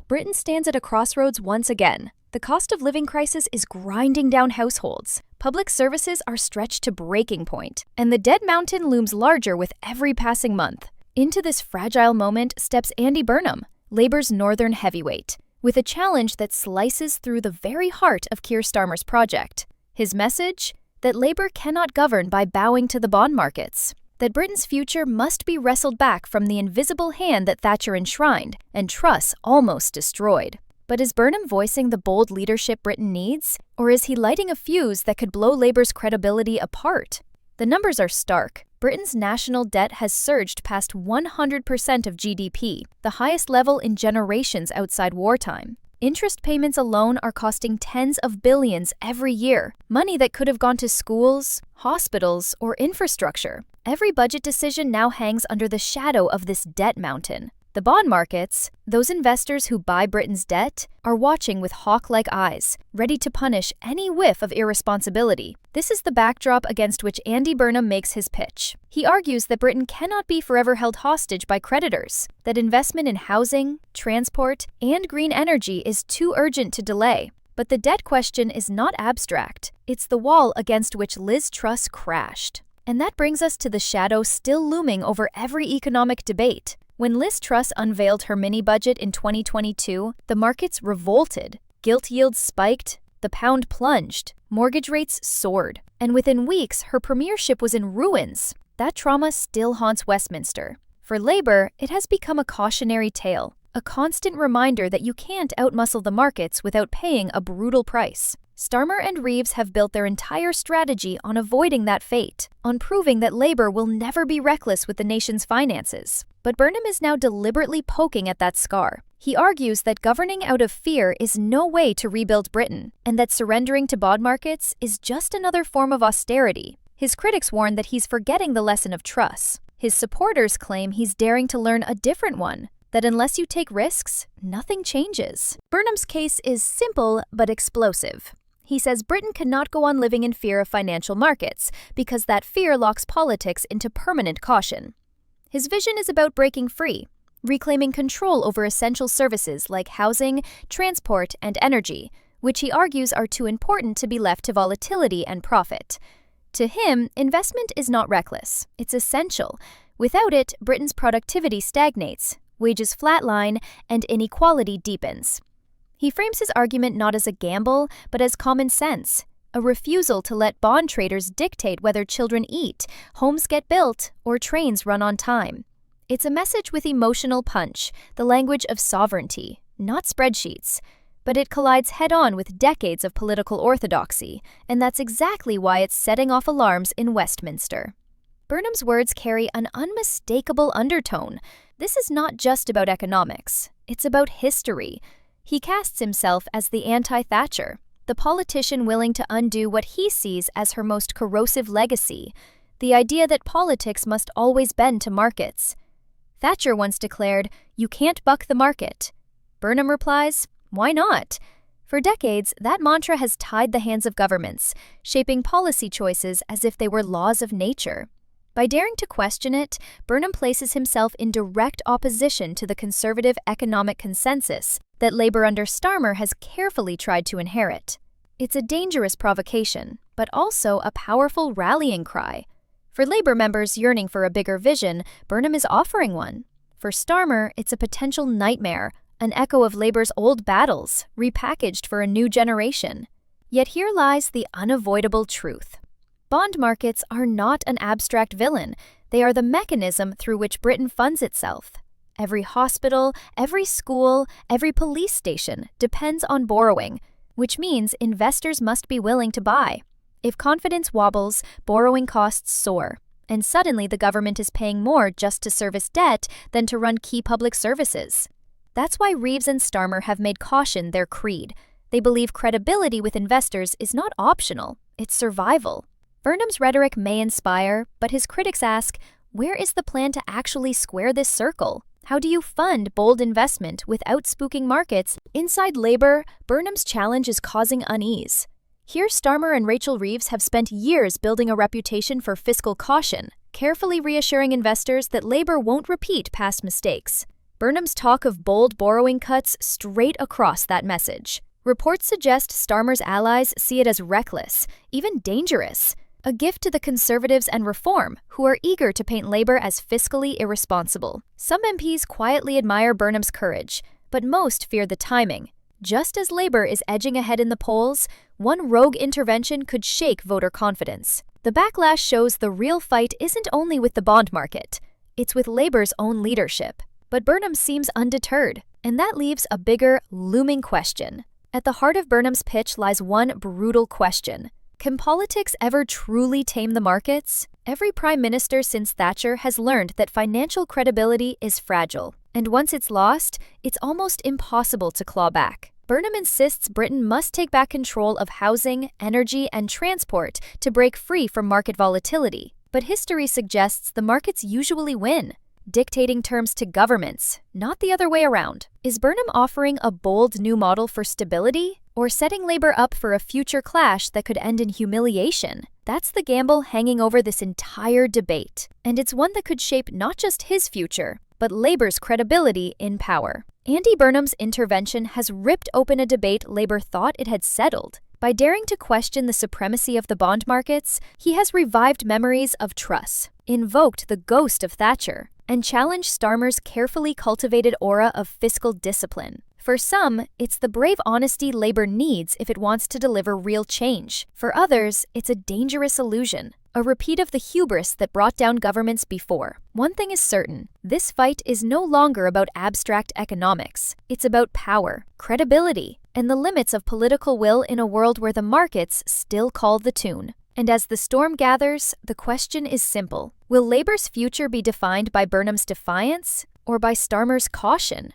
Britain stands at a crossroads once again. The cost of living crisis is grinding down households. Public services are stretched to breaking point, and the debt mountain looms larger with every passing month. Into this fragile moment steps Andy Burnham, Labour's northern heavyweight, with a challenge that slices through the very heart of Keir Starmer's project. His message? That Labour cannot govern by bowing to the bond markets. That Britain's future must be wrestled back from the invisible hand that Thatcher enshrined and Truss almost destroyed. But is Burnham voicing the bold leadership Britain needs? Or is he lighting a fuse that could blow Labour's credibility apart? The numbers are stark. Britain's national debt has surged past 100% of GDP, the highest level in generations outside wartime. Interest payments alone are costing tens of billions every year, money that could have gone to schools, hospitals, or infrastructure. Every budget decision now hangs under the shadow of this debt mountain. The bond markets, those investors who buy Britain's debt, are watching with hawk-like eyes, ready to punish any whiff of irresponsibility. This is the backdrop against which Andy Burnham makes his pitch. He argues that Britain cannot be forever held hostage by creditors, that investment in housing, transport, and green energy is too urgent to delay. But the debt question is not abstract. It's the wall against which Liz Truss crashed. And that brings us to the shadow still looming over every economic debate. When Liz Truss unveiled her mini-budget in 2022, the markets revolted. Gilt yields spiked, the pound plunged, mortgage rates soared, and within weeks, her premiership was in ruins. That trauma still haunts Westminster. For Labour, it has become a cautionary tale, a constant reminder that you can't outmuscle the markets without paying a brutal price. Starmer and Reeves have built their entire strategy on avoiding that fate, on proving that Labour will never be reckless with the nation's finances. But Burnham is now deliberately poking at that scar. He argues that governing out of fear is no way to rebuild Britain, and that surrendering to bond markets is just another form of austerity. His critics warn that he's forgetting the lesson of Truss. His supporters claim he's daring to learn a different one, that unless you take risks, nothing changes. Burnham's case is simple but explosive. He says Britain cannot go on living in fear of financial markets because that fear locks politics into permanent caution. His vision is about breaking free, reclaiming control over essential services like housing, transport, and energy, which he argues are too important to be left to volatility and profit. To him, investment is not reckless, it's essential. Without it, Britain's productivity stagnates, wages flatline, and inequality deepens. He frames his argument not as a gamble, but as common sense, a refusal to let bond traders dictate whether children eat, homes get built, or trains run on time. It's a message with emotional punch, the language of sovereignty, not spreadsheets. But it collides head-on with decades of political orthodoxy, and that's exactly why it's setting off alarms in Westminster. Burnham's words carry an unmistakable undertone. This is not just about economics, it's about history. He casts himself as the anti-Thatcher, the politician willing to undo what he sees as her most corrosive legacy, the idea that politics must always bend to markets. Thatcher once declared, "You can't buck the market." Burnham replies, "Why not?" For decades, that mantra has tied the hands of governments, shaping policy choices as if they were laws of nature. By daring to question it, Burnham places himself in direct opposition to the conservative economic consensus that Labour under Starmer has carefully tried to inherit. It's a dangerous provocation, but also a powerful rallying cry. For Labour members yearning for a bigger vision, Burnham is offering one. For Starmer, it's a potential nightmare, an echo of Labour's old battles, repackaged for a new generation. Yet here lies the unavoidable truth. Bond markets are not an abstract villain. They are the mechanism through which Britain funds itself. Every hospital, every school, every police station depends on borrowing, which means investors must be willing to buy. If confidence wobbles, borrowing costs soar, and suddenly the government is paying more just to service debt than to run key public services. That's why Reeves and Starmer have made caution their creed. They believe credibility with investors is not optional, it's survival. Burnham's rhetoric may inspire, but his critics ask, where is the plan to actually square this circle? How do you fund bold investment without spooking markets? Inside Labour, Burnham's challenge is causing unease. Here, Starmer and Rachel Reeves have spent years building a reputation for fiscal caution, carefully reassuring investors that Labour won't repeat past mistakes. Burnham's talk of bold borrowing cuts straight across that message. Reports suggest Starmer's allies see it as reckless, even dangerous, a gift to the Conservatives and Reform, who are eager to paint Labour as fiscally irresponsible. Some MPs quietly admire Burnham's courage, but most fear the timing. Just as Labour is edging ahead in the polls, one rogue intervention could shake voter confidence. The backlash shows the real fight isn't only with the bond market, it's with Labour's own leadership. But Burnham seems undeterred, and that leaves a bigger, looming question. At the heart of Burnham's pitch lies one brutal question. Can politics ever truly tame the markets? Every prime minister since Thatcher has learned that financial credibility is fragile, and once it's lost, it's almost impossible to claw back. Burnham insists Britain must take back control of housing, energy, and transport to break free from market volatility. But history suggests the markets usually win, dictating terms to governments, not the other way around. Is Burnham offering a bold new model for stability, or setting Labour up for a future clash that could end in humiliation? That's the gamble hanging over this entire debate, and it's one that could shape not just his future, but Labour's credibility in power. Andy Burnham's intervention has ripped open a debate Labour thought it had settled. By daring to question the supremacy of the bond markets, he has revived memories of Truss, invoked the ghost of Thatcher, and challenged Starmer's carefully cultivated aura of fiscal discipline. For some, it's the brave honesty Labour needs if it wants to deliver real change. For others, it's a dangerous illusion, a repeat of the hubris that brought down governments before. One thing is certain, this fight is no longer about abstract economics. It's about power, credibility, and the limits of political will in a world where the markets still call the tune. And as the storm gathers, the question is simple. Will Labour's future be defined by Burnham's defiance or by Starmer's caution?